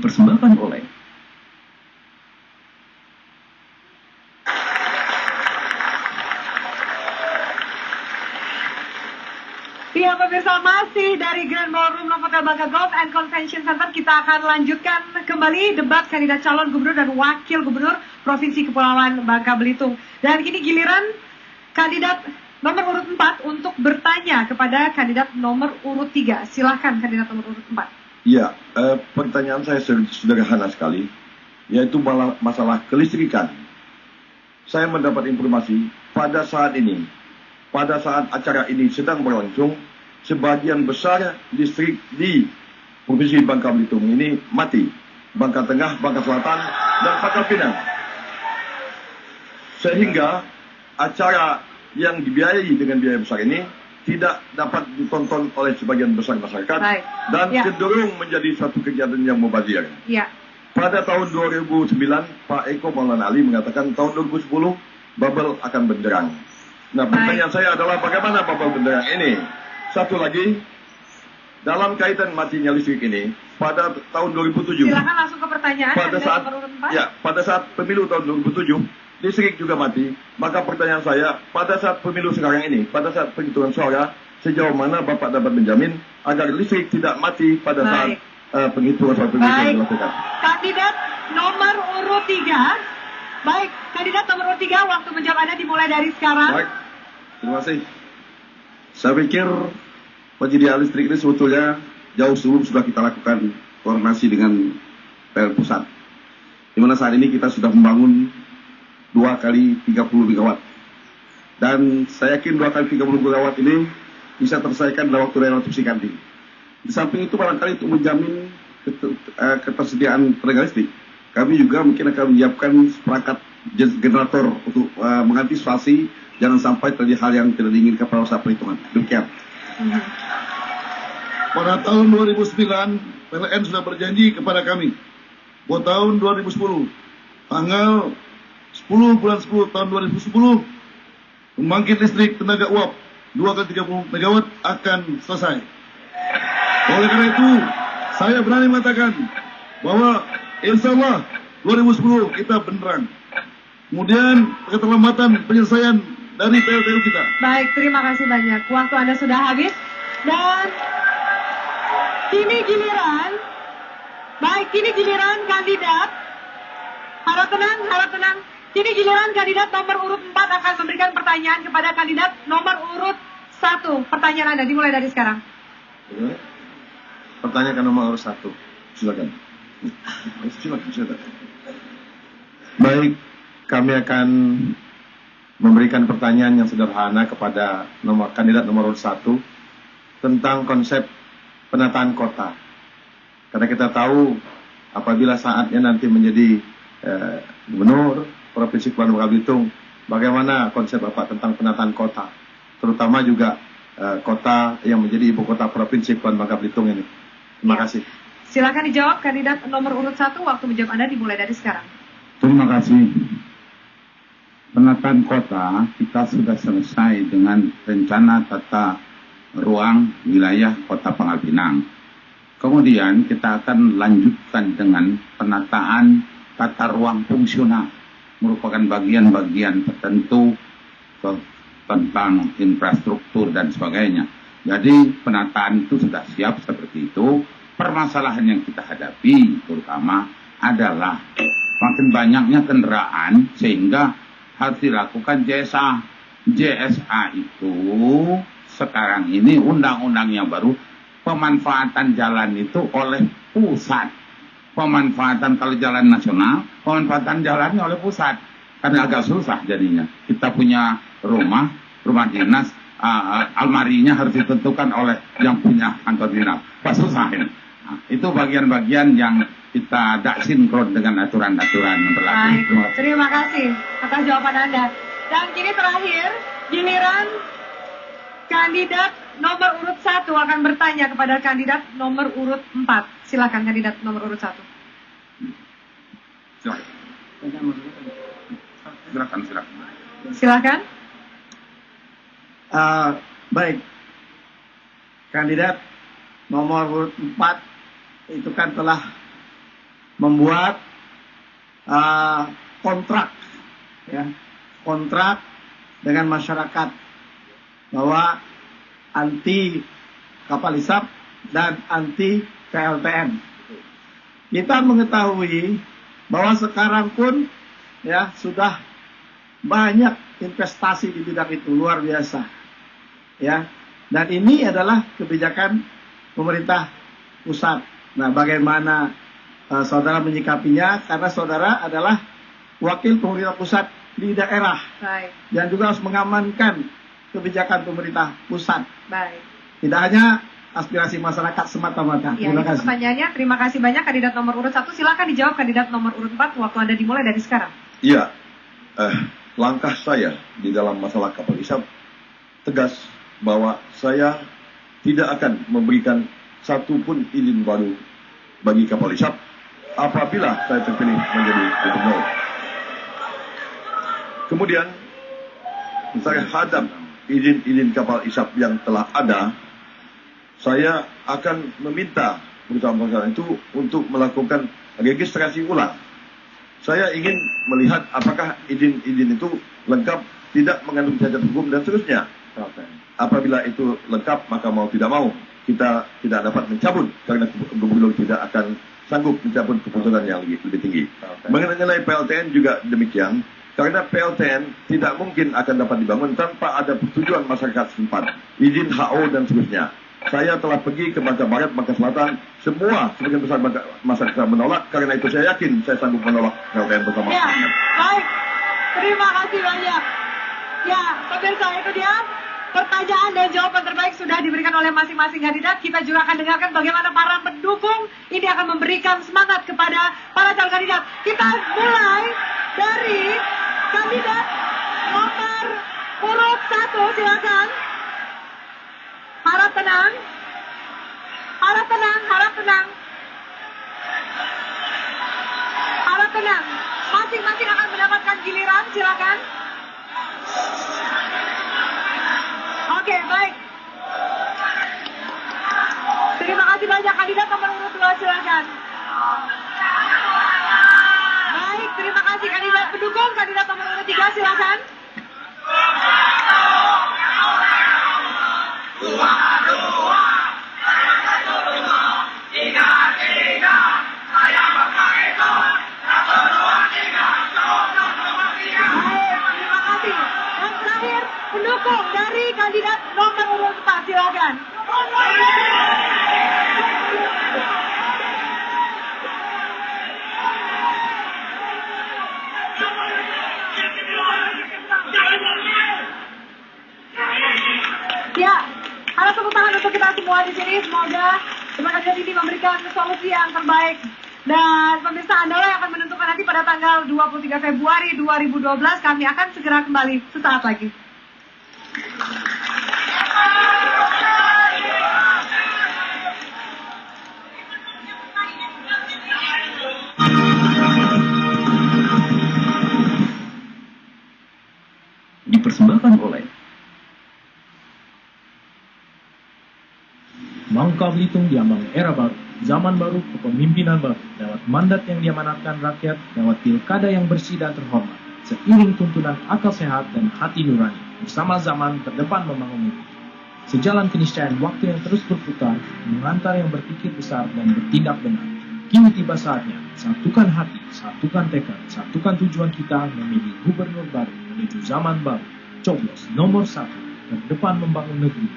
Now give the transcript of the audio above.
dipersembahkan oleh Ya pemirsa, masih dari Grand Ballroom Novotel Bangka Golf and Convention Center, kita akan lanjutkan kembali debat kandidat calon gubernur dan wakil gubernur Provinsi Kepulauan Bangka Belitung. Dan kini giliran kandidat nomor urut 4 untuk bertanya kepada kandidat nomor urut 3. Silahkan kandidat nomor urut 4. Ya, pertanyaan saya sederhana sekali, yaitu masalah kelistrikan. Saya mendapat informasi pada saat acara ini sedang berlangsung, sebagian besar listrik di Provinsi Bangka Belitung ini mati. Bangka Tengah, Bangka Selatan, dan Pangkal Pinang. Sehingga acara yang dibiayai dengan biaya besar ini tidak dapat ditonton oleh sebagian besar masyarakat. Baik. Dan cenderung menjadi satu kegiatan yang mubazir. Ya. Pada tahun 2009, Pak Eko Maulana Ali mengatakan tahun 2010 bubble akan benderang. Nah, pertanyaan saya adalah bagaimana bubble benderang ini? Satu lagi, dalam kaitan matinya listrik ini, pada tahun 2007. Silakan langsung ke pertanyaan. Pada saat pemilu tahun 2007, listrik juga mati. Maka pertanyaan saya, pada saat pemilu sekarang ini, pada saat penghitungan suara, sejauh mana Bapak dapat menjamin agar listrik tidak mati pada saat penghitungan suara pemilu dilakukan? Kandidat nomor urut 3. Baik, kandidat nomor urut 3, waktu menjawab Anda dimulai dari sekarang. Baik, terima kasih. Saya pikir penyediaan listrik ini sebetulnya jauh sebelum sudah kita lakukan koordinasi dengan PLN pusat. Di mana saat ini kita sudah membangun 2 kali 30 megawatt. Dan saya yakin 2 kali 30 megawatt ini bisa terselesaikan dalam waktu relatif singkat. Di samping itu barangkali untuk menjamin ketersediaan tenaga listrik, kami juga mungkin akan menyiapkan perangkat generator untuk mengantisipasi jangan sampai terjadi hal yang tidak diinginkan pada saat perhitungan. Demikian. Pada tahun 2009, PLN sudah berjanji kepada kami bahwa tahun 2010, tanggal 10 bulan 10 tahun 2010, pembangkit listrik tenaga uap 2 kali 30 megawatt akan selesai. Oleh karena itu, saya berani mengatakan bahwa insya Allah 2010 kita benderang. Kemudian keterlambatan penyelesaian dari PLTU kita. Baik, terima kasih banyak. Waktu Anda sudah habis. Dan kini giliran. Baik, kini giliran kandidat. Harap tenang. Kini giliran kandidat nomor urut 4 akan memberikan pertanyaan kepada kandidat nomor urut 1. Pertanyaan Anda dimulai dari sekarang. Pertanyaan nomor 1. Silakan. Baik, kami akan memberikan pertanyaan yang sederhana kepada kandidat nomor urut 1 tentang konsep penataan kota. Karena kita tahu apabila saatnya nanti menjadi gubernur Provinsi Kepulauan Bangka Belitung, bagaimana konsep Bapak tentang penataan kota, terutama juga kota yang menjadi ibu kota Provinsi Kepulauan Bangka Belitung ini. Terima kasih. Silakan dijawab kandidat nomor urut 1. Waktu menjawab Anda dimulai dari sekarang. Terima kasih. Penataan kota kita sudah selesai dengan rencana tata ruang wilayah Kota Pangkal Pinang. Kemudian kita akan lanjutkan dengan penataan tata ruang fungsional, merupakan bagian-bagian tertentu tentang infrastruktur dan sebagainya. Jadi penataan itu sudah siap seperti itu. Permasalahan yang kita hadapi terutama adalah makin banyaknya kendaraan sehingga harus dilakukan JSA. JSA itu sekarang ini undang-undangnya baru, pemanfaatan jalan itu oleh pusat. Pemanfaatan kalau jalan nasional, pemanfaatan jalannya oleh pusat. Karena agak susah jadinya. Kita punya rumah dinas, almarinya harus ditentukan oleh yang punya kantor dinas. Pas susah ini. Nah, itu bagian-bagian yang kita tidak sinkron dengan aturan-aturan yang berlaku. Baik, terima kasih atas jawaban Anda. Dan kini terakhir, giliran kandidat nomor urut 1 akan bertanya kepada kandidat nomor urut 4. Silakan kandidat nomor urut 1. Silakan. Baik, kandidat nomor urut 4 itu kan telah membuat kontrak, ya, kontrak dengan masyarakat bahwa anti kapal hisap dan anti PLTN. Kita mengetahui bahwa sekarang pun ya sudah banyak investasi di bidang itu, luar biasa, ya. Dan ini adalah kebijakan pemerintah pusat. Nah, bagaimana saudara menyikapinya? Karena saudara adalah wakil pemerintah pusat di daerah. Baik. Dan juga harus mengamankan kebijakan pemerintah pusat. Baik. Tidak hanya aspirasi masyarakat semata-mata. Ya, Terima itu kasih. pertanyaannya. Terima kasih banyak kandidat nomor urut 1. Silakan dijawab kandidat nomor urut 4. Waktu Anda dimulai dari sekarang. Iya, langkah saya di dalam masalah kapal hisap tegas bahwa saya tidak akan memberikan satupun izin baru bagi kapal hisap apabila saya terpilih menjadi gubernur. Kemudian saya hadap izin-izin kapal hisap yang telah ada, saya akan meminta perusahaan-perusahaan itu untuk melakukan registrasi ulang. Saya ingin melihat apakah izin-izin itu lengkap, tidak mengandung cacat hukum dan seterusnya. Apabila itu lengkap, maka mau tidak mau kita tidak dapat mencabut karena gubernur tidak akan sanggup mencabut keputusan yang lebih tinggi. Mengenai PLTN juga demikian, karena PLTN tidak mungkin akan dapat dibangun tanpa ada persetujuan masyarakat setempat, izin HO dan seterusnya. Saya telah pergi ke Bangka Barat, Bangka Selatan, semua sebagian besar masyarakat menolak. Karena itu saya yakin saya sanggup menolak PLTN bersama Ya, masyarakat. baik. Terima kasih banyak. Ya, pemirsa, itu dia pertanyaan dan jawaban terbaik sudah diberikan oleh masing-masing kandidat. Kita juga akan dengarkan bagaimana para pendukung ini akan memberikan semangat kepada para calon kandidat. Kita mulai dari kandidat nomor urut 1, silakan. Harap tenang. Harap tenang, harap tenang. Harap tenang. Masing-masing akan mendapatkan giliran, silakan. Oke, baik. Terima kasih banyak kandidat nomor urut 2, silakan. Baik, terima kasih kandidat pendukung kandidat nomor urut 3, silakan. Terima kasih. Dan terakhir, pendukung dari kandidat nomor urut 4, silakan. Ya, harap tepuk tangan untuk kita semua di sini. Semoga kandidat ini memberikan solusi yang terbaik. Dan pemirsa, Anda yang akan menentukan nanti pada tanggal 23 Februari 2012. Kami akan segera kembali sesaat lagi. Dipersembahkan oleh Bangka Belitung diambang era baru, zaman baru, kepemimpinan baru, lewat mandat yang diamanatkan rakyat, lewat pilkada yang bersih dan terhormat, seiring tuntunan akal sehat dan hati nurani, bersama zaman terdepan membangun negeri. Sejalan keniscayaan waktu yang terus berputar, mengantar yang berpikir besar dan bertindak benar. Kini tiba saatnya, satukan hati, satukan tekad, satukan tujuan kita memilih gubernur baru menuju zaman baru. Coblos nomor 1, terdepan membangun negeri.